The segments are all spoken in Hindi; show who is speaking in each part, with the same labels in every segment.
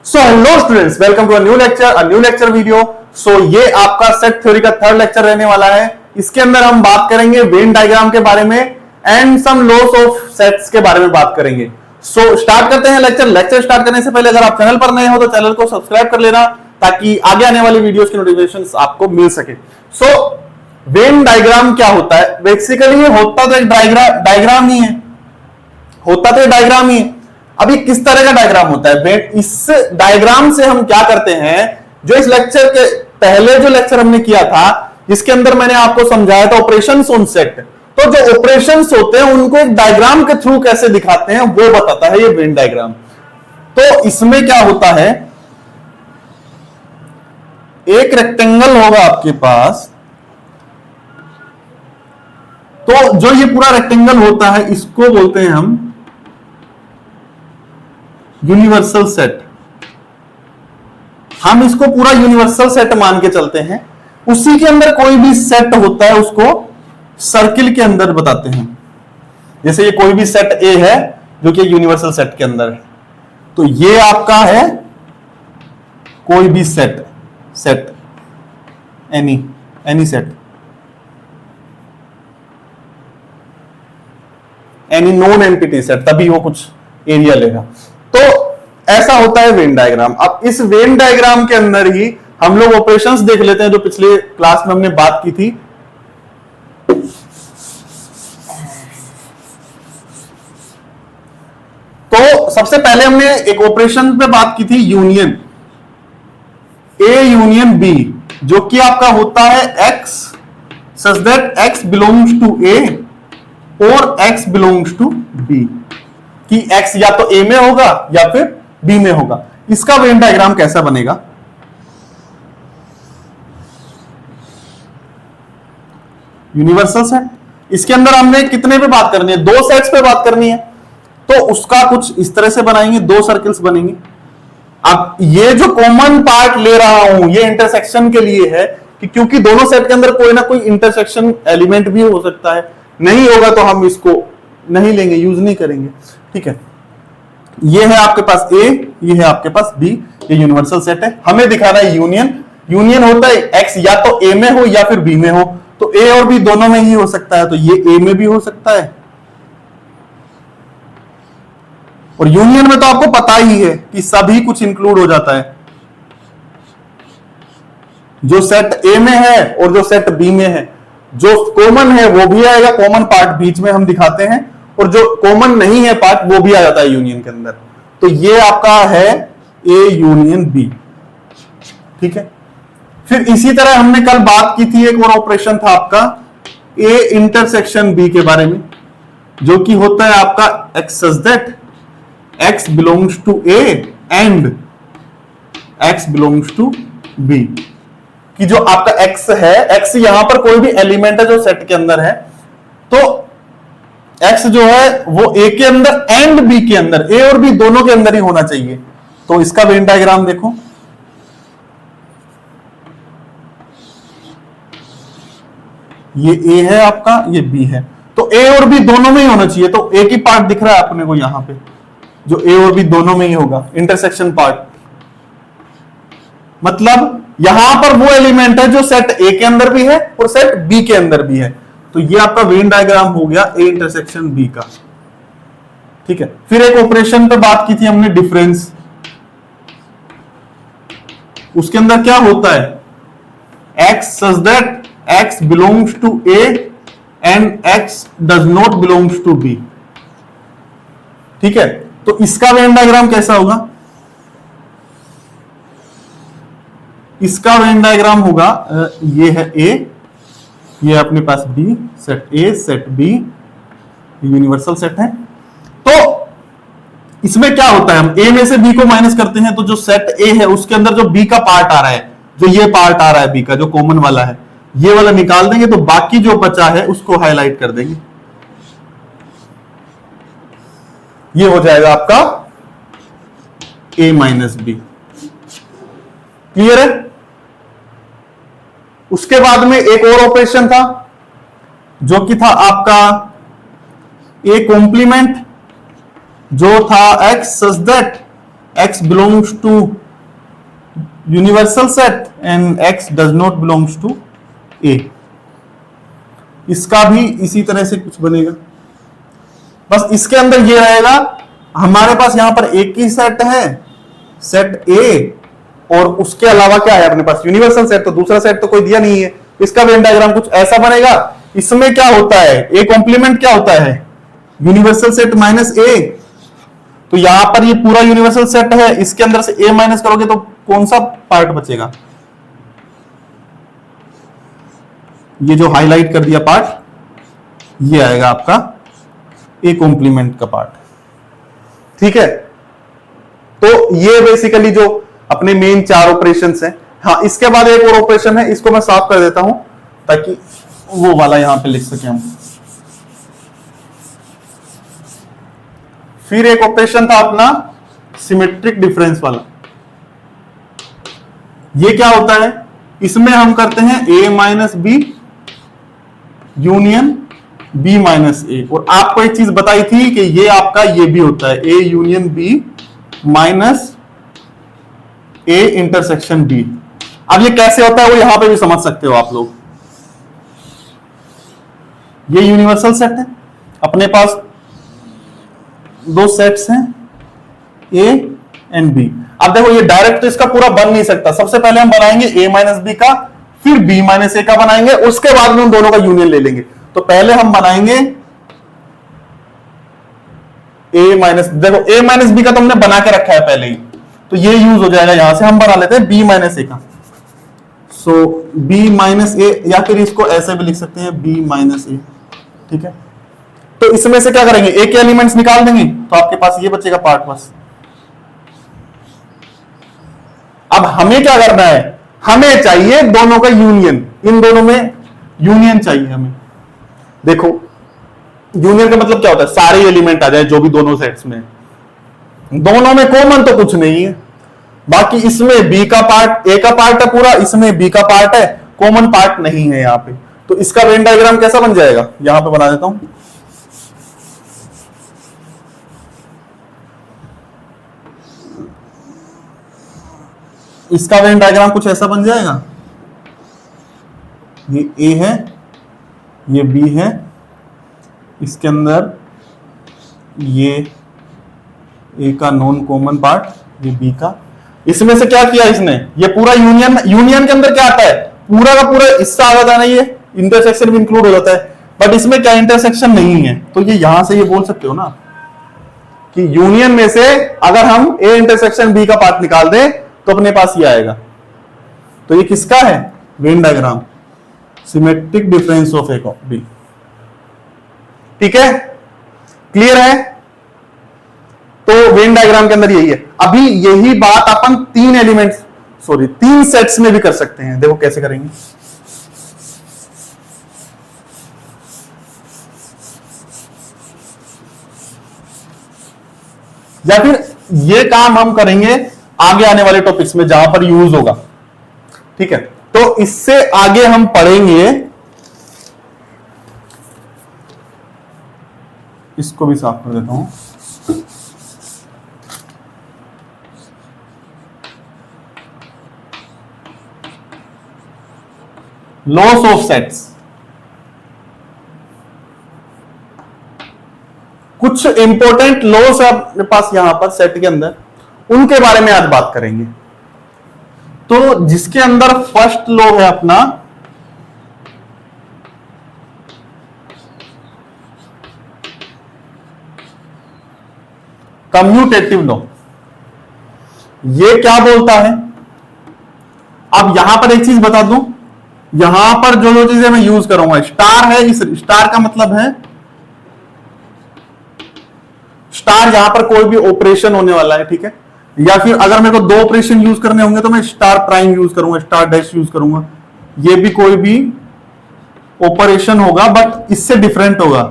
Speaker 1: So hello students, welcome to a new lecture video. So ये आपका सेट थ्योरी का थर्ड लेक्चर रहने वाला है। इसके अंदर हम बात करेंगे वेन डायग्राम के बारे में and some laws of sets के बारे में बात करेंगे। सो स्टार्ट करते हैं लेक्चर स्टार्ट करने से पहले अगर आप चैनल पर नए हो तो चैनल को सब्सक्राइब कर लेना ताकि आगे आने वाली वीडियोस की नोटिफिकेशंस आपको मिल सके। सो वेन डायग्राम क्या होता है? बेसिकली ये होता तो एक डायग्राम ही है, अब ये किस तरह का डायग्राम होता है? इस डायग्राम से हम क्या करते हैं, जो इस लेक्चर के पहले जो लेक्चर हमने किया था जिसके अंदर मैंने आपको समझाया था ऑपरेशंस ऑन सेट, तो जो ऑपरेशंस होते हैं उनको एक डायग्राम के थ्रू कैसे दिखाते हैं वो बताता है ये वेन डायग्राम। तो इसमें क्या होता है, एक रेक्टेंगल होगा आपके पास, तो जो ये पूरा रेक्टेंगल होता है इसको बोलते हैं हम यूनिवर्सल सेट। हम इसको पूरा यूनिवर्सल सेट मान के चलते हैं। उसी के अंदर कोई भी सेट होता है उसको सर्किल के अंदर बताते हैं। जैसे ये कोई भी सेट ए है जो कि यूनिवर्सल सेट के अंदर है, तो ये आपका है कोई भी set any set, any non entity set, तभी वो कुछ एरिया लेगा। तो ऐसा होता है वेन डायग्राम। अब इस वेन डायग्राम के अंदर ही हम लोग ऑपरेशंस देख लेते हैं जो पिछले क्लास में हमने बात की थी। तो सबसे पहले हमने एक ऑपरेशन पे बात की थी यूनियन, ए यूनियन बी, जो कि आपका होता है x such that x belongs to A और एक्स बिलोंग्स टू बी, कि x या तो a में होगा या फिर b में होगा। इसका वेन डायग्राम कैसा बनेगा? Universal set. इसके अंदर हमने कितने पे बात करनी है? दो सेट्स पे बात करनी है, तो उसका कुछ इस तरह से बनाएंगे, दो सर्कल्स बनेंगे। अब ये जो कॉमन पार्ट ले रहा हूं ये इंटरसेक्शन के लिए है कि क्योंकि दोनों सेट के अंदर कोई ना कोई इंटरसेक्शन एलिमेंट भी हो सकता है, नहीं होगा तो हम इसको नहीं लेंगे, यूज नहीं करेंगे। ठीक है, ये है आपके पास ए, ये है आपके पास बी, ये यूनिवर्सल सेट है। हमें दिखाना है यूनियन होता है एक्स या तो ए में हो या फिर बी में हो, तो ए और बी दोनों में ही हो सकता है, तो ये ए में भी हो सकता है। और यूनियन में तो आपको पता ही है कि सभी कुछ इंक्लूड हो जाता है, जो सेट ए में है और जो सेट बी में है, जो कॉमन है वो भी आएगा, कॉमन पार्ट बीच में हम दिखाते हैं, और जो कॉमन नहीं है पार्ट वो भी आ जाता है यूनियन के अंदर। तो ये आपका है ए यूनियन बी। ठीक है, फिर इसी तरह हमने कल बात की थी, एक और ऑपरेशन था आपका ए इंटरसेक्शन बी के बारे में, जो कि होता है आपका x such that x belongs to A and x belongs to B, कि जो आपका एक्स है, एक्स यहां पर कोई भी एलिमेंट है जो सेट के अंदर है, तो एक्स जो है वो ए के अंदर एंड बी के अंदर, ए और बी दोनों के अंदर ही होना चाहिए। तो इसका वेन डायग्राम देखो, ये ए है आपका, ये बी है, तो ए और बी दोनों में ही होना चाहिए। तो एक ही पार्ट दिख रहा है अपने को यहां पे, जो ए और बी दोनों में ही होगा, इंटरसेक्शन पार्ट। मतलब यहां पर वो एलिमेंट है जो सेट ए के अंदर भी है और सेट बी के अंदर भी है, तो ये आपका वेन डायग्राम हो गया ए इंटरसेक्शन बी का। ठीक है, फिर एक ऑपरेशन पे बात की थी हमने, डिफरेंस। उसके अंदर क्या होता है, x such that x belongs to A and x does not belongs to B. ठीक है, तो इसका वेन डायग्राम कैसा होगा? इसका वेन डायग्राम होगा, ये है ए, ये अपने पास B, set A set B, universal set है। तो इसमें क्या होता है, हम ए में से बी को माइनस करते हैं, तो जो सेट ए है उसके अंदर जो बी का पार्ट आ रहा है, जो ये पार्ट आ रहा है बी का, जो कॉमन वाला है, ये वाला निकाल देंगे, तो बाकी जो बचा है उसको हाईलाइट कर देंगे। ये हो जाएगा आपका ए माइनस बी। क्लियर है? उसके बाद में एक और ऑपरेशन था जो कि था आपका ए कॉम्प्लीमेंट, जो था x such that x belongs to universal set and x does not belongs to A। इसका भी इसी तरह से कुछ बनेगा, बस इसके अंदर ये रहेगा हमारे पास यहां पर एक ही सेट है, सेट A, और उसके अलावा क्या है अपने पास यूनिवर्सल सेट, तो दूसरा सेट तो कोई दिया नहीं है। इसका वेन डायग्राम कुछ ऐसा बनेगा। इसमें क्या होता है, ए कॉम्प्लीमेंट क्या होता है, यूनिवर्सल सेट माइनस ए। तो यहां पर ये पूरा यूनिवर्सल सेट है, इसके अंदर से ए माइनस करोगे तो कौन सा पार्ट बचेगा, ये जो हाईलाइट कर दिया पार्ट, ये आएगा आपका ए कॉम्प्लीमेंट का पार्ट। ठीक है, तो ये बेसिकली जो अपने मेन 4 ऑपरेशंस हैं। हाँ, इसके बाद एक और ऑपरेशन है, इसको मैं साफ कर देता हूं ताकि वो वाला यहां पे लिख सके हम। फिर एक ऑपरेशन था अपना सिमेट्रिक डिफरेंस वाला। ये क्या होता है, इसमें हम करते हैं A minus B union B minus A, और आपको एक चीज बताई थी कि ये आपका ये भी होता है A union B minus A intersection B. अब ये कैसे होता है वो यहां पे भी समझ सकते हो आप लोग। ये यूनिवर्सल सेट है, अपने पास 2 सेट्स हैं ए एंड बी। अब देखो ये डायरेक्ट तो इसका पूरा बन नहीं सकता, सबसे पहले हम बनाएंगे ए माइनस बी का, फिर बी माइनस ए का बनाएंगे, उसके बाद में उन दोनों का यूनियन ले लेंगे। तो पहले हम बनाएंगे ए माइनस, देखो ए माइनस बी का तो हमने बना के रखा है पहले ही, तो ये यूज हो जाएगा। यहां से हम बना लेते हैं बी माइनस ए का। सो बी माइनस ए, या फिर इसको ऐसे भी लिख सकते हैं बी माइनस ए। ठीक है, तो इसमें से क्या करेंगे, ए के एलिमेंट्स निकाल देंगे, तो आपके पास ये बचेगा पार्ट बस। अब हमें क्या करना है, हमें चाहिए दोनों का यूनियन, इन दोनों में यूनियन चाहिए हमें। देखो यूनियन का मतलब क्या होता है, सारे एलिमेंट आ जाए जो भी दोनों सेट्स में, दोनों में कॉमन तो कुछ नहीं है, बाकी इसमें बी का पार्ट, ए का पार्ट है पूरा, इसमें बी का पार्ट है, कॉमन पार्ट नहीं है यहां पे। तो इसका वेन डायग्राम कैसा बन जाएगा, यहां पे बना देता हूं। इसका वेन डायग्राम कुछ ऐसा बन जाएगा, ये ए है, ये बी है, इसके अंदर ये ए का नॉन कॉमन पार्ट, ये बी का। इसमें से क्या किया इसने, ये पूरा यूनियन, यूनियन के अंदर क्या आता है, पूरा का पूरा हिस्सा आ जाता है ना, ये इंटरसेक्शन भी इंक्लूड हो जाता है, बट इसमें क्या इंटरसेक्शन नहीं है। तो ये यहां से ये बोल सकते हो ना कि यूनियन में से अगर हम ए इंटरसेक्शन बी का पार्ट निकाल दें तो अपने पास ये आएगा। तो ये किसका है, Venn diagram, symmetric difference of A B. ठीक है, क्लियर है। तो वेन डायग्राम के अंदर यही है। अभी यही बात अपन 3 सेट्स में भी कर सकते हैं। देखो कैसे करेंगे, या फिर ये काम हम करेंगे आगे आने वाले टॉपिक्स में जहां पर यूज होगा। ठीक है, तो इससे आगे हम पढ़ेंगे, इसको भी साफ कर देता हूं। लॉस ऑफ सेट्स, कुछ इंपॉर्टेंट लॉस है अपने पास यहां पर सेट के अंदर, उनके बारे में आज बात करेंगे। तो जिसके अंदर फर्स्ट लॉ है अपना कम्यूटेटिव लॉ, ये क्या बोलता है। अब यहां पर एक चीज बता दूं, यहां पर जो जो चीजें मैं यूज करूंगा, स्टार है, इस स्टार का मतलब है स्टार, यहां पर कोई भी ऑपरेशन होने वाला है। ठीक है, या फिर अगर मेरे को 2 ऑपरेशन यूज करने होंगे तो मैं स्टार प्राइम यूज करूंगा, स्टार डैश यूज करूंगा। ये भी कोई भी ऑपरेशन होगा बट इससे डिफरेंट होगा।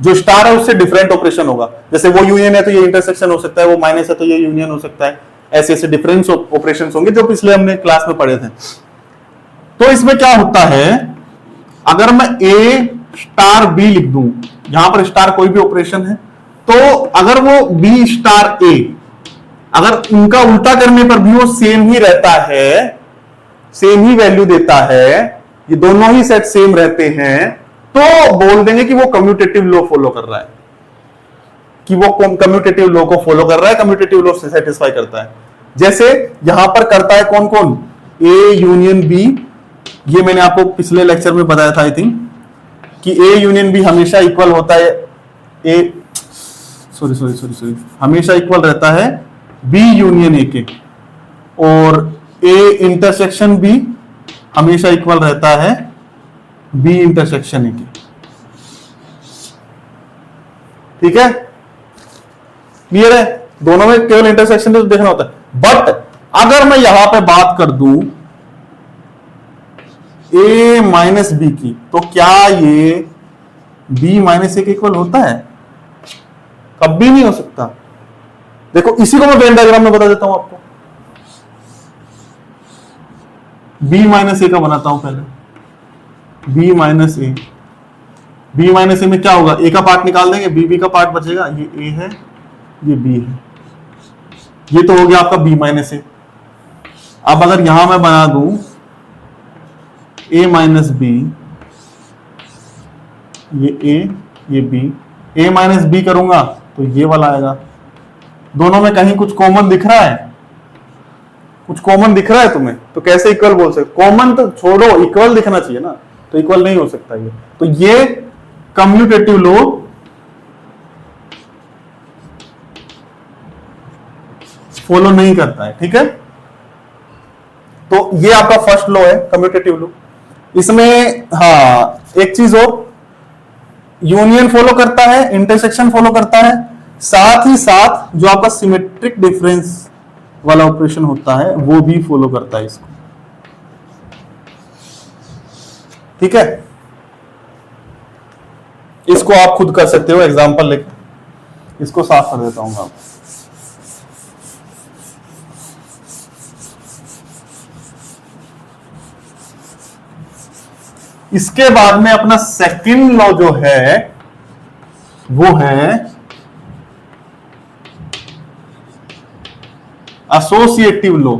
Speaker 1: जो स्टार है उससे डिफरेंट ऑपरेशन होगा, जैसे वो यूनियन है तो ये इंटरसेक्शन हो सकता है, वो माइनस है तो ये यूनियन हो सकता है, ऐसे ऐसे डिफरेंस ऑपरेशन होंगे जो पिछले हमने क्लास में पढ़े थे। तो इसमें क्या होता है, अगर मैं ए स्टार बी लिख दूं, यहां पर स्टार कोई भी ऑपरेशन है, तो अगर वो बी स्टार ए, अगर उनका उल्टा करने पर भी वो सेम ही रहता है, सेम ही वैल्यू देता है, ये दोनों ही सेट सेम रहते हैं, तो बोल देंगे कि वो कम्यूटेटिव लॉ फॉलो कर रहा है, कि वो कम्यूटेटिव लॉ को फॉलो कर रहा है, कम्यूटेटिव लॉ से सेटिस्फाई करता है। जैसे यहां पर करता है कौन कौन, ए यूनियन बी, ये मैंने आपको पिछले लेक्चर में बताया था आई थिंक, कि ए यूनियन बी हमेशा इक्वल होता है, ए सॉरी हमेशा इक्वल रहता है बी यूनियन ए के, और ए इंटरसेक्शन बी हमेशा इक्वल रहता है बी इंटरसेक्शन ए के। ठीक है, क्लियर है, दोनों में केवल इंटरसेक्शन तो देखना होता है। बट अगर मैं यहां पे बात कर दूं ए माइनस बी की, तो क्या ये बी माइनस ए के इक्वल होता है? कभी नहीं हो सकता। देखो इसी को मैं वेन डायग्राम में बता देता हूं आपको, बी माइनस ए का बनाता हूं पहले, बी माइनस ए, बी माइनस ए में क्या होगा, ए का पार्ट निकाल देंगे, बी का पार्ट बचेगा, ये ए है ये बी है, ये तो हो गया आपका बी माइनस ए। अब अगर यहां मैं बना दूं ए माइनस बी, ये ए ये बी, ए माइनस बी करूंगा तो ये वाला आएगा। दोनों में कहीं कुछ कॉमन दिख रहा है, कुछ कॉमन दिख रहा है तुम्हें, तो कैसे इक्वल बोल सकते? कॉमन तो छोड़ो, इक्वल दिखना चाहिए ना, तो इक्वल नहीं हो सकता ये, तो ये कम्यूटेटिव लॉ फॉलो नहीं करता है। ठीक है, तो ये आपका फर्स्ट लॉ है, कम्यूटेटिव लॉ। इसमें हाँ एक चीज और, यूनियन फॉलो करता है, इंटरसेक्शन फॉलो करता है, साथ ही साथ जो आपका सिमेट्रिक डिफरेंस वाला ऑपरेशन होता है वो भी फॉलो करता है इसको। ठीक है, इसको आप खुद कर सकते हो एग्जांपल लेकर, इसको साफ कर देता हूं आप। इसके बाद में अपना सेकंड लॉ जो है वो है एसोसिएटिव लॉ।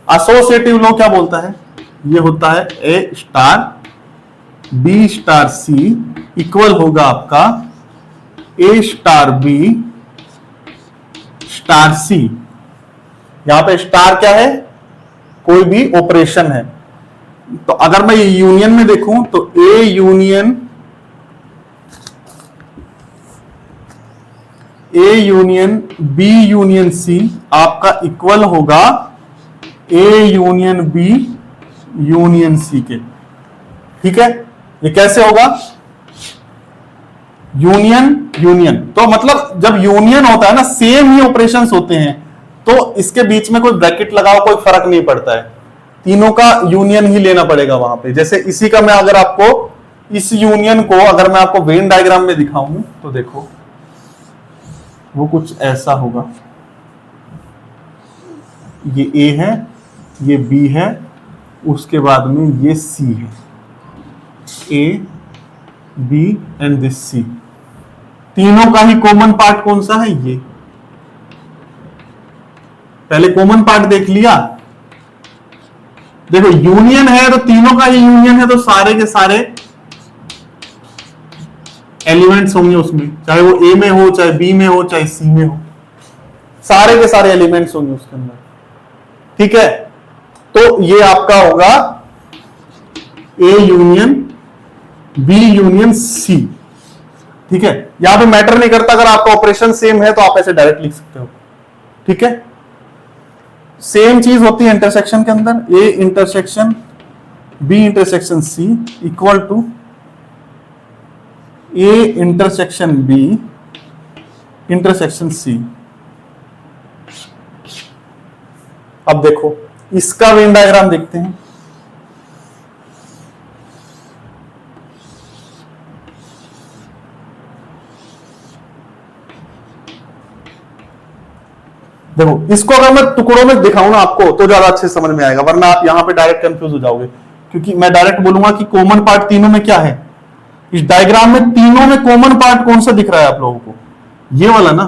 Speaker 1: एसोसिएटिव लॉ क्या बोलता है, ये होता है ए star B star c equal होगा आपका ए स्टार बी स्टार सी। यहां पे स्टार क्या है, कोई भी ऑपरेशन है। तो अगर मैं यूनियन में देखूं तो A union B union C आपका इक्वल होगा A union B union C के। ठीक है, ये कैसे होगा, यूनियन तो मतलब जब यूनियन होता है ना, सेम ही ऑपरेशंस होते हैं, तो इसके बीच में कोई ब्रैकेट लगाओ कोई फर्क नहीं पड़ता है, तीनों का यूनियन ही लेना पड़ेगा वहां पे। जैसे इसी का मैं अगर आपको इस यूनियन को अगर मैं आपको वेन डायग्राम में दिखाऊं तो देखो वो कुछ ऐसा होगा, ये ए है ये बी है, उसके बाद में ये सी है, ए बी एंड दिस सी, तीनों का ही कॉमन पार्ट कौन सा है, ये पहले कॉमन पार्ट देख लिया। देखो यूनियन है तो तीनों का ही यूनियन है, तो सारे के सारे एलिमेंट्स होंगे उसमें, चाहे वो ए में हो चाहे बी में हो चाहे सी में हो, सारे के सारे एलिमेंट्स होंगे उसके अंदर। ठीक है, तो ये आपका होगा A union B union C. ठीक है, यहां पे मैटर नहीं करता, अगर आपका ऑपरेशन सेम है तो आप ऐसे डायरेक्ट लिख सकते हो। ठीक है, सेम चीज होती है इंटरसेक्शन के अंदर, A intersection B intersection C equal to A intersection B intersection C. अब देखो इसका वेन डायग्राम देखते हैं। देखो इसको अगर मैं टुकड़ों में दिखाऊं ना आपको तो ज्यादा अच्छे समझ में आएगा, वरना आप यहां पे डायरेक्ट कंफ्यूज हो जाओगे, क्योंकि मैं डायरेक्ट बोलूंगा कि कॉमन पार्ट तीनों में क्या है, इस डायग्राम में तीनों में कॉमन पार्ट कौन सा दिख रहा है आप लोगों को? ये वाला ना।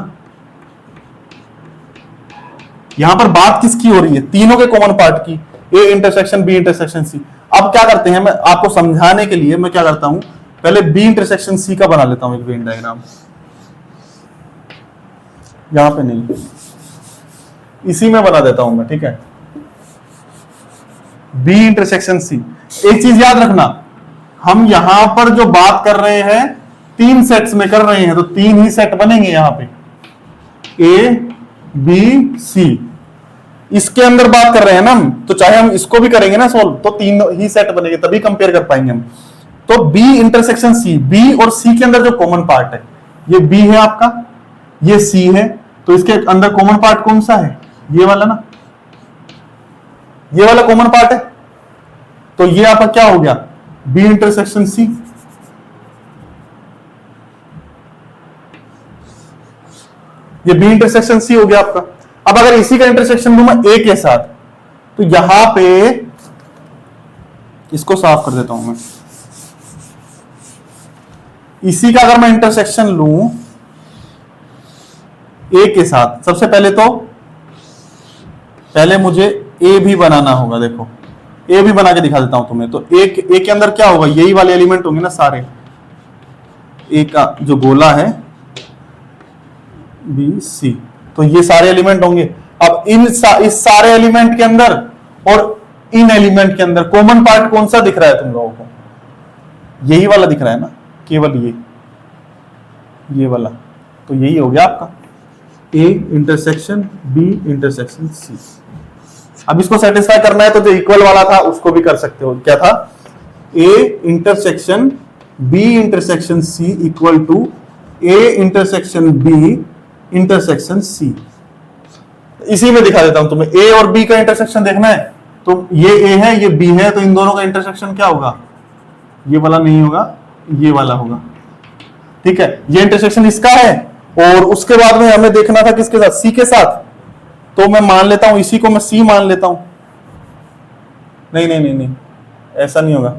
Speaker 1: यहां पर बात किसकी हो रही है? तीनों के कॉमन पार्ट की, A intersection B intersection C. अब क्या करते हैं, मैं आपको समझाने के लिए मैं क्या करता हूं, पहले बी इंटरसेक्शन सी का बना लेता हूं एक वेन डायग्राम। यहां पे नहीं, इसी में बना देता हूं मैं, ठीक है। B intersection C. एक चीज याद रखना, हम यहां पर जो बात कर रहे हैं तीन सेट्स में कर रहे हैं, तो तीन ही सेट बनेंगे यहां पे, ए बी सी। इसके अंदर बात कर रहे हैं ना हम, तो चाहे हम इसको भी करेंगे ना सोल्व, तो तीन ही सेट बनेंगे, तभी कंपेयर कर पाएंगे हम। तो बी इंटरसेक्शन सी, बी और सी के अंदर जो कॉमन पार्ट है, ये बी है आपका, ये सी है, तो इसके अंदर कॉमन पार्ट कौन सा है? ये वाला ना, ये वाला कॉमन पार्ट है। तो ये आपका क्या हो गया? B intersection C. ये बी इंटरसेक्शन सी हो गया आपका। अब अगर इसी का इंटरसेक्शन लूं मैं ए के साथ, तो यहां पे इसको साफ कर देता हूं मैं। इसी का अगर मैं इंटरसेक्शन लूं ए के साथ, सबसे पहले मुझे ए भी बनाना होगा। देखो ए भी बना के दिखा देता हूं तुम्हें। तो ए के अंदर क्या होगा? यही वाले एलिमेंट होंगे ना सारे, ए का जो गोला है बी सी, तो ये सारे एलिमेंट होंगे। अब इस सारे एलिमेंट के अंदर और इन एलिमेंट के अंदर कॉमन पार्ट कौन सा दिख रहा है तुम लोगों को? यही वाला दिख रहा है ना, केवल ये वाला। तो यही हो गया आपका A intersection B intersection C. अब इसको सेटिस्फाई करना है तो जो इक्वल वाला था उसको भी कर सकते हो। क्या था? A intersection B intersection C equal to A intersection B intersection C. इसी में दिखा देता हूं तुम्हें। ए और बी का इंटरसेक्शन देखना है, तो ये ए है ये बी है, तो इन दोनों का इंटरसेक्शन क्या होगा? ये वाला नहीं होगा, ये वाला होगा, ठीक है। ये इंटरसेक्शन इसका है, और उसके बाद में हमें देखना था किसके साथ? सी के साथ। तो मैं मान लेता हूं, इसी को मैं सी मान लेता हूं। नहीं नहीं नहीं नहीं, ऐसा नहीं होगा,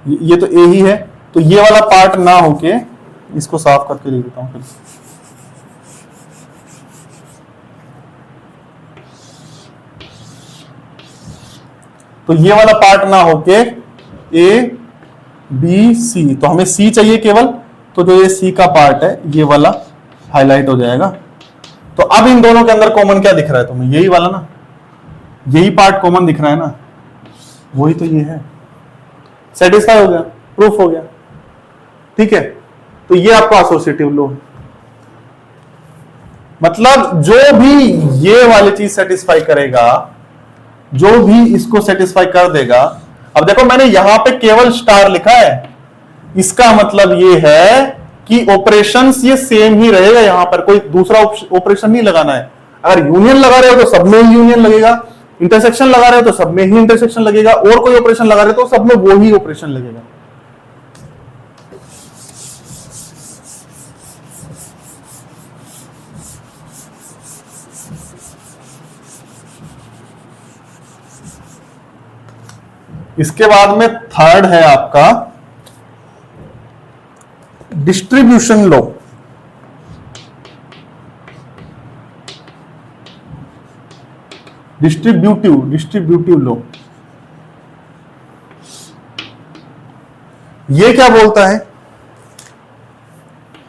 Speaker 1: ये तो ए ही है, तो ये वाला पार्ट ना होके इसको साफ करके लिख देता हूं फिर। तो ये वाला पार्ट ना होके ए बी सी, तो हमें सी चाहिए केवल, तो जो ये सी का पार्ट है ये वाला हाईलाइट हो जाएगा। तो अब इन दोनों के अंदर कॉमन क्या दिख रहा है तुम्हें? यही वाला ना, यही पार्ट कॉमन दिख रहा है ना, वही तो ये है। सेटिस्फाई हो गया, प्रूफ हो गया, ठीक है। तो ये आपका एसोसिएटिव लॉ है। मतलब जो भी ये वाली चीज सेटिस्फाई करेगा, जो भी इसको सेटिस्फाई कर देगा। अब देखो मैंने यहां पे केवल स्टार लिखा है, इसका मतलब ये है कि ऑपरेशंस ये सेम ही रहेगा, यहां पर कोई दूसरा ऑपरेशन नहीं लगाना है। अगर यूनियन लगा रहे हो तो सब में ही यूनियन लगेगा, इंटरसेक्शन लगा रहे हो तो सब में ही इंटरसेक्शन लगेगा, और कोई ऑपरेशन लगा रहे हो तो सब में वो ही ऑपरेशन लगेगा। इसके बाद में थर्ड है आपका डिस्ट्रीब्यूशन लॉ। Distributive law. ये क्या बोलता है?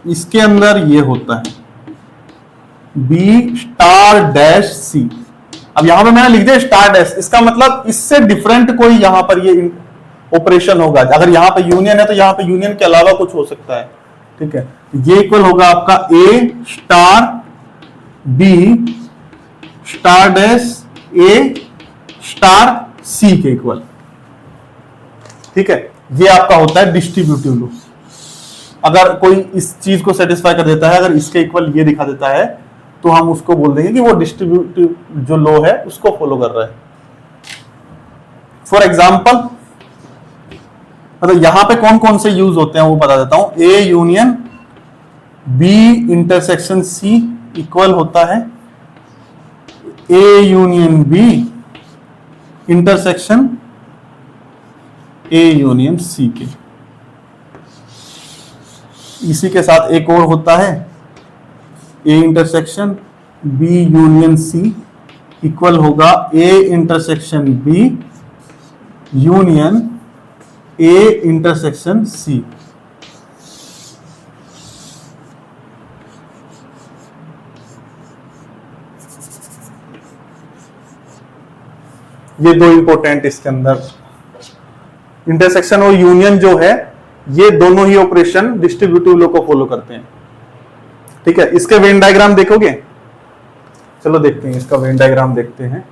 Speaker 1: इसके अंदर ये होता है बी स्टार डैश सी। अब यहां पे मैंने लिख दिया स्टार डैश, इसका मतलब इससे डिफरेंट कोई यहां पर ये ऑपरेशन होगा। अगर यहां पे यूनियन है तो यहां पे यूनियन के अलावा कुछ हो सकता है, ठीक है। ये इक्वल होगा आपका ए स्टार बी स्टार डैश ए स्टार सी के इक्वल, ठीक है। ये आपका होता है डिस्ट्रीब्यूटिव लॉ। अगर कोई इस चीज को सेटिस्फाई कर देता है, अगर इसके इक्वल ये दिखा देता है, तो हम उसको बोल देंगे कि वो डिस्ट्रीब्यूटिव जो लॉ है उसको फॉलो कर रहा है। फॉर एग्जाम्पल, मतलब यहां पे कौन कौन से यूज होते हैं वो बता देता हूं। A union B intersection C equal होता है A union B intersection A union C के। इसी के साथ एक और होता है A intersection B union C equal होगा A intersection B union A intersection C. ये दो इंपॉर्टेंट इसके अंदर इंटरसेक्शन और यूनियन जो है, ये दोनों ही ऑपरेशन डिस्ट्रीब्यूटिव लॉ को फॉलो करते हैं। ठीक है, इसके वेन डायग्राम देखोगे? चलो देखते हैं, इसका वेन डायग्राम देखते हैं।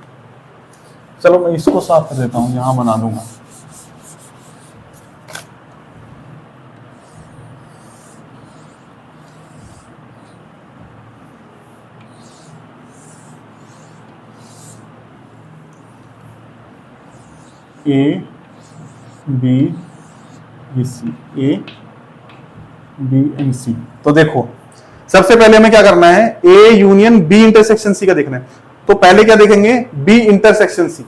Speaker 1: चलो मैं इसको साफ कर देता हूं, यहां बना दूंगा। ए बी ये सी, ए बी एंड सी। तो देखो सबसे पहले हमें क्या करना है, A union B intersection C का देखना है। तो पहले क्या देखेंगे, बी इंटरसेक्शन सी।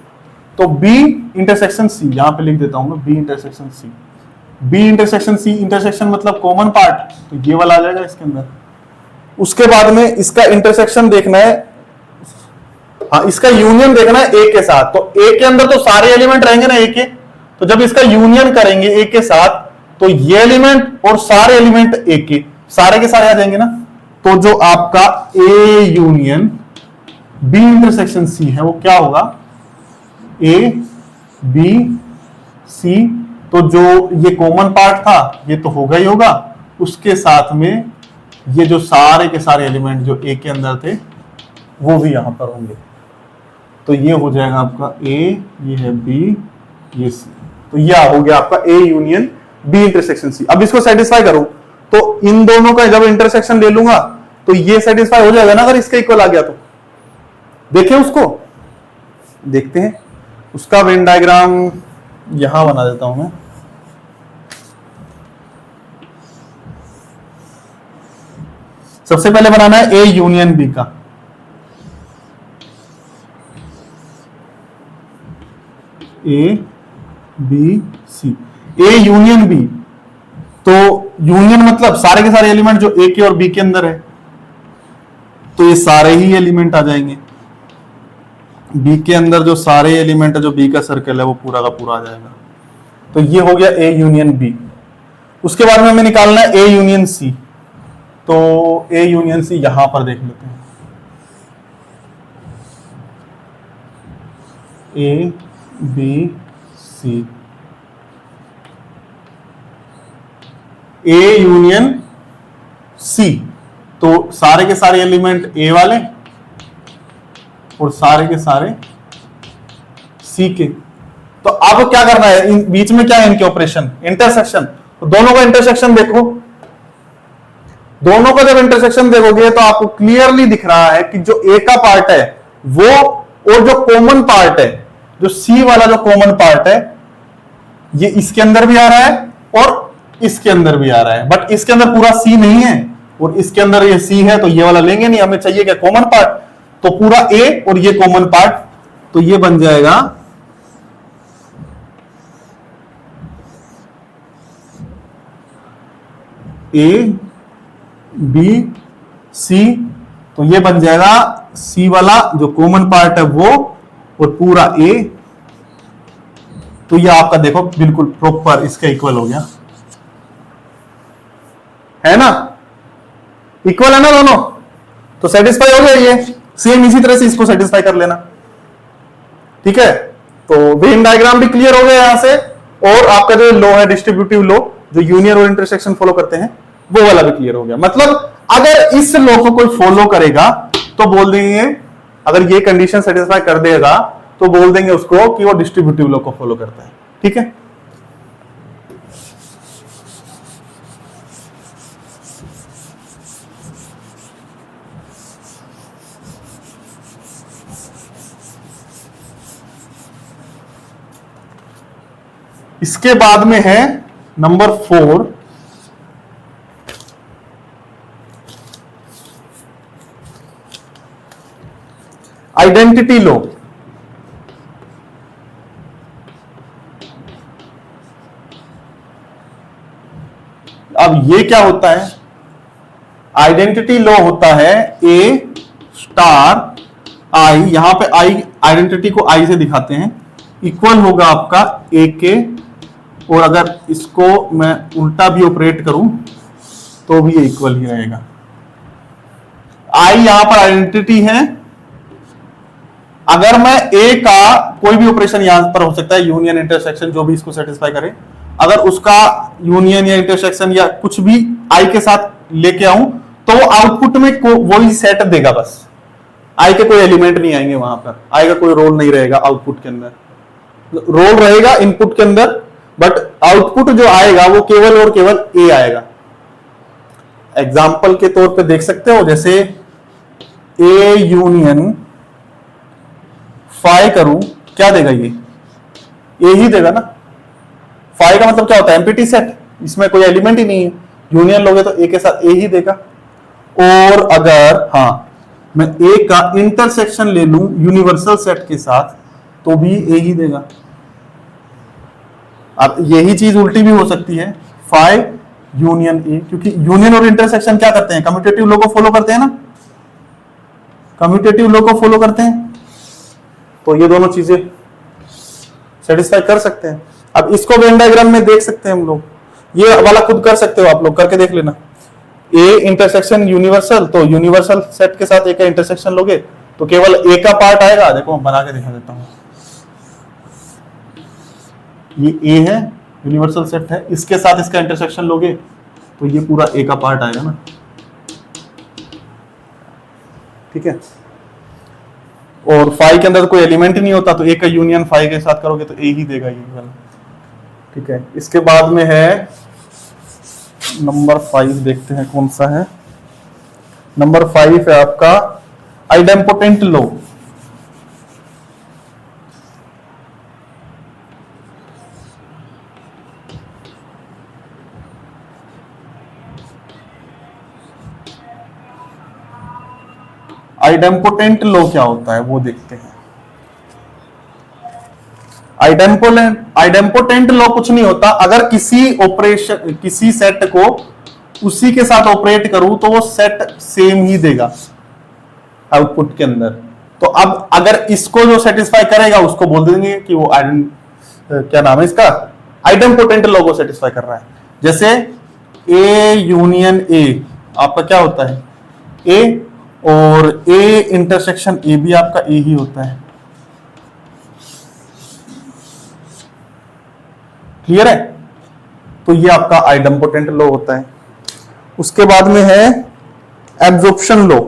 Speaker 1: तो बी इंटरसेक्शन सी यहां पे लिख देता हूं मैं, B intersection C. B intersection C, intersection मतलब कॉमन पार्ट, तो ये वाला आ जाएगा इसके अंदर। उसके बाद में इसका इंटरसेक्शन देखना है, हाँ इसका यूनियन देखना है ए के साथ। तो ए के अंदर तो सारे एलिमेंट रहेंगे ना ए के, तो जब इसका यूनियन करेंगे ए के साथ, तो ये एलिमेंट और सारे एलिमेंट ए के सारे आ जाएंगे ना। तो जो आपका A union B intersection C है वो क्या होगा, ए बी सी। तो जो ये कॉमन पार्ट था ये तो होगा ही होगा, उसके साथ में ये जो सारे के सारे एलिमेंट जो ए के अंदर थे वो भी यहां पर होंगे। तो ये हो जाएगा आपका ए, ये है बी, ये सी। तो यह हो गया आपका A union B intersection C. अब इसको सेटिस्फाई करूं तो इन दोनों का जब इंटरसेक्शन ले लूंगा तो ये सेटिस्फाई हो जाएगा ना, अगर इसका इक्वल आ गया तो। देखिए उसको, देखते हैं उसका वेन डायग्राम यहां बना देता हूं मैं। सबसे पहले बनाना है ए यूनियन बी का। A B C, A union B. तो यूनियन मतलब सारे के सारे एलिमेंट जो ए के और बी के अंदर है, तो ये सारे ही एलिमेंट आ जाएंगे। बी के अंदर जो सारे एलिमेंट है, जो बी का सर्कल है वो पूरा का पूरा आ जाएगा। तो ये हो गया ए यूनियन बी। उसके बाद में हमें निकालना है ए यूनियन सी। तो ए यूनियन सी यहां पर देख लेते हैं, ए बी सी, ए यूनियन सी। तो सारे के सारे एलिमेंट ए वाले और सारे के सारे सी के। तो अब क्या करना है, इन बीच में क्या है इनके ऑपरेशन, इंटरसेक्शन। तो दोनों का इंटरसेक्शन देखो, दोनों का जब इंटरसेक्शन देखोगे तो आपको क्लियरली दिख रहा है कि जो ए का पार्ट है वो, और जो कॉमन पार्ट है, जो सी वाला जो कॉमन पार्ट है, ये इसके अंदर भी आ रहा है और इसके अंदर भी आ रहा है। बट इसके अंदर पूरा सी नहीं है और इसके अंदर ये सी है, तो ये वाला लेंगे नहीं, हमें चाहिए क्या, कॉमन पार्ट। तो पूरा ए और ये कॉमन पार्ट, तो ये बन जाएगा ए बी सी। तो ये बन जाएगा सी वाला जो कॉमन पार्ट है वो और पूरा ए। तो ये आपका देखो बिल्कुल प्रॉपर इसका इक्वल हो गया, है ना, इक्वल है ना दोनों। तो सेटिस्फाई हो गया ये। सेम इसी तरह से इसको सेटिस्फाई कर लेना। ठीक है, तो वेन डायग्राम भी क्लियर हो गया यहां से, और आपका जो लॉ है डिस्ट्रीब्यूटिव लॉ, जो यूनियन और इंटरसेक्शन फॉलो करते हैं, वो वाला भी क्लियर हो गया। मतलब अगर इस लॉ को कोई फॉलो करेगा तो बोल देंगे, अगर ये कंडीशन सेटिस्फाई कर देगा तो बोल देंगे उसको कि वो डिस्ट्रीब्यूटिव लॉ को फॉलो करता है। ठीक है, इसके बाद में है नंबर 4, आइडेंटिटी लॉ। अब अब ये क्या होता है, आइडेंटिटी लॉ होता है ए स्टार आई, यहां पे आई आइडेंटिटी को आई से दिखाते हैं, इक्वल होगा आपका ए के, और अगर इसको मैं उल्टा भी ऑपरेट करूं तो भी ये इक्वल ही रहेगा। आई यहां पर आइडेंटिटी है, अगर मैं ए का कोई भी ऑपरेशन यहां पर हो सकता है, यूनियन इंटरसेक्शन जो भी इसको सेटिस्फाई करे, अगर उसका यूनियन या इंटरसेक्शन या कुछ भी आई के साथ लेके आऊं तो आउटपुट में वही सेट देगा, बस आई के कोई एलिमेंट नहीं आएंगे, वहां पर आई का कोई रोल नहीं रहेगा आउटपुट के अंदर, रोल रहेगा इनपुट के अंदर, बट आउटपुट जो आएगा वो केवल और केवल ए आएगा। एग्जाम्पल के तौर पे देख सकते हो, जैसे ए यूनियन फाई करूं, क्या देगा ये, ए ही देगा ना। फाई का मतलब क्या होता है, एम्प्टी सेट, इसमें कोई एलिमेंट ही नहीं है, यूनियन लोगे तो ए के साथ ए ही देगा। और अगर हाँ मैं ए का इंटरसेक्शन ले लूं यूनिवर्सल सेट के साथ तो भी ए ही देगा। अब यही चीज उल्टी भी हो सकती है, फाई यूनियन ए, क्योंकि यूनियन और इंटरसेक्शन क्या करते हैं, कम्यूटेटिव लॉ को फॉलो करते हैं ना, कम्यूटेटिव लॉ को फॉलो करते हैं, तो ये दोनों चीजें सेटिस्फाई कर सकते हैं। अब इसको वेन डायग्राम में देख सकते हैं हम लोग, ये वाला खुद कर सकते हो आप लोग, करके देख लेना। ए इंटरसेक्शन यूनिवर्सल, तो यूनिवर्सल सेट के साथ ए का इंटरसेक्शन लोगे तो केवल ए का पार्ट आएगा। देखो मैं बना के दिखा देता हूं, ये ए है, यूनिवर्सल सेट है, इसके साथ इसका इंटरसेक्शन लोगे तो ये पूरा ए का पार्ट आएगा ना, ठीक है। और फाई के अंदर कोई एलिमेंट नहीं होता तो ए का यूनियन फाई के साथ करोगे तो ए ही देगा ये वाला, ठीक है। इसके बाद में है नंबर 5, देखते हैं कौन सा है। नंबर 5 है आपका आइडेम्पोटेंट लॉ। आइडेम्पोटेंट लॉ क्या होता है वो देखते हैं। आइडेम्पोटेंट लॉ कुछ नहीं होता, अगर किसी ऑपरेशन किसी सेट को उसी के साथ ऑपरेट करूं तो वो सेट सेम ही देगा आउटपुट के अंदर। तो अब अगर इसको जो सेटिस्फाई करेगा उसको बोल देंगे कि वो क्या नाम है इसका, आइडेम्पोटेंट लॉ को सेटिस्फाई कर रहा है। जैसे ए यूनियन ए आपका क्या होता है, ए, और ए इंटरसेक्शन ए भी आपका ए ही होता है, क्लियर है। तो ये आपका आइडेम्पोटेंट लॉ होता है। उसके बाद में है एब्जॉर्प्शन लॉ,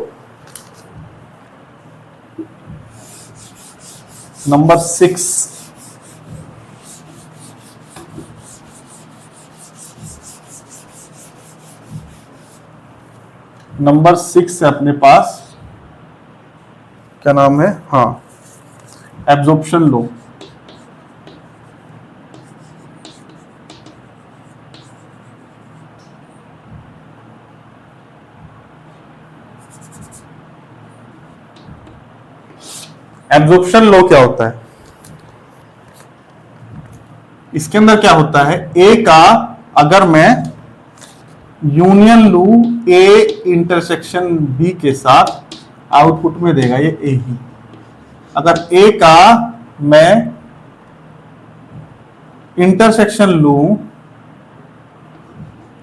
Speaker 1: नंबर 6। नंबर 6 है अपने पास, क्या नाम है, हाँ, एब्जॉर्प्शन लॉ। एब्जॉर्प्शन लॉ क्या होता है, इसके अंदर क्या होता है, ए का अगर मैं यूनियन लू ए इंटरसेक्शन बी के साथ, आउटपुट में देगा ये ए ही। अगर ए का मैं इंटरसेक्शन लू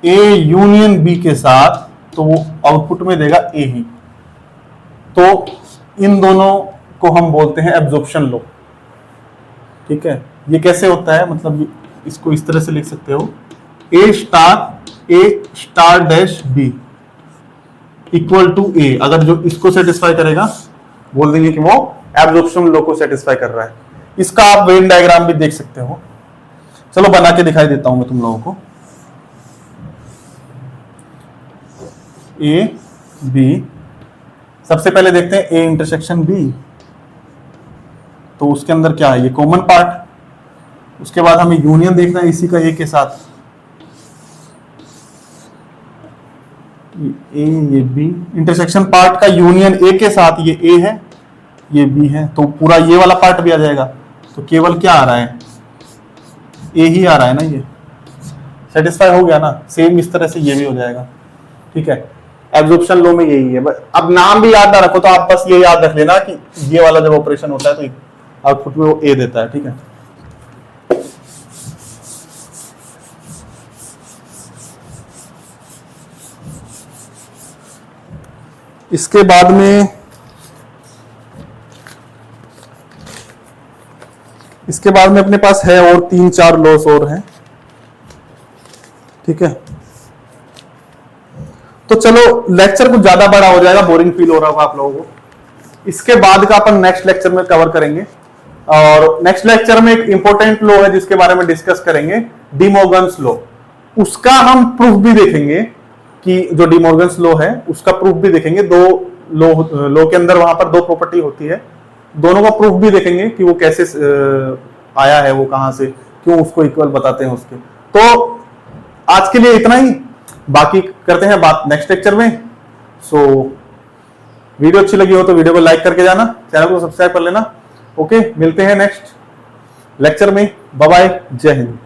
Speaker 1: ए यूनियन बी के साथ तो वो आउटपुट में देगा ए ही। तो इन दोनों को हम बोलते हैं एब्जॉर्प्शन लॉ, ठीक है। ये कैसे होता है, मतलब इसको इस तरह से लिख सकते हो, A star dash B equal to A. अगर जो इसको सेटिस्फाई करेगा बोल देंगे कि वो एब्जॉर्प्शन लॉ को सेटिस्फाई कर रहा है। इसका आप वेन डायग्राम भी देख सकते हो, चलो बना के दिखाई देता हूं मैं तुम लोगों को। ए बी, सबसे पहले देखते हैं ए इंटरसेक्शन बी, तो उसके अंदर क्या है, ये कॉमन पार्ट। उसके बाद हमें यूनियन देखना है इसी का ए के साथ, ए ये बी, इंटरसेक्शन पार्ट का यूनियन ए के साथ, ये ए है ये बी है, तो पूरा ये वाला पार्ट भी आ जाएगा। तो केवल क्या आ रहा है, ए ही आ रहा है ना ये। सेटिस्फाई हो गया ना, सेम इस तरह से ये भी हो जाएगा, ठीक है। एब्जॉर्प्शन लॉ में यही है। अब नाम भी याद ना रखो तो आप बस ये याद रख लेना कि ये वाला जब ऑपरेशन होता है तो आउटपुट में वो ए देता है, ठीक है। इसके बाद में अपने पास है और 3-4 लॉस और हैं, ठीक है। तो चलो लेक्चर कुछ ज्यादा बड़ा हो जाएगा, बोरिंग फील हो रहा होगा आप लोगों को। इसके बाद का अपन नेक्स्ट लेक्चर में कवर करेंगे, और नेक्स्ट लेक्चर में एक इंपॉर्टेंट लॉ है जिसके बारे में डिस्कस करेंगे, डी मॉर्गन्स लॉ। उसका हम प्रूफ भी देखेंगे कि जो डी मॉर्गन्स लॉ है उसका प्रूफ भी देखेंगे। दो लॉ के अंदर वहां पर दो प्रॉपर्टी होती है, दोनों का प्रूफ भी देखेंगे कि वो कैसे आया है, वो कहां से, क्यों उसको इक्वल बताते हैं उसके। तो आज के लिए इतना ही, बाकी करते हैं बात नेक्स्ट लेक्चर में। सो वीडियो अच्छी लगी हो तो वीडियो को लाइक करके जाना, चैनल को सब्सक्राइब कर लेना। ओके, मिलते हैं नेक्स्ट लेक्चर में। बाय बाय, जय हिंद।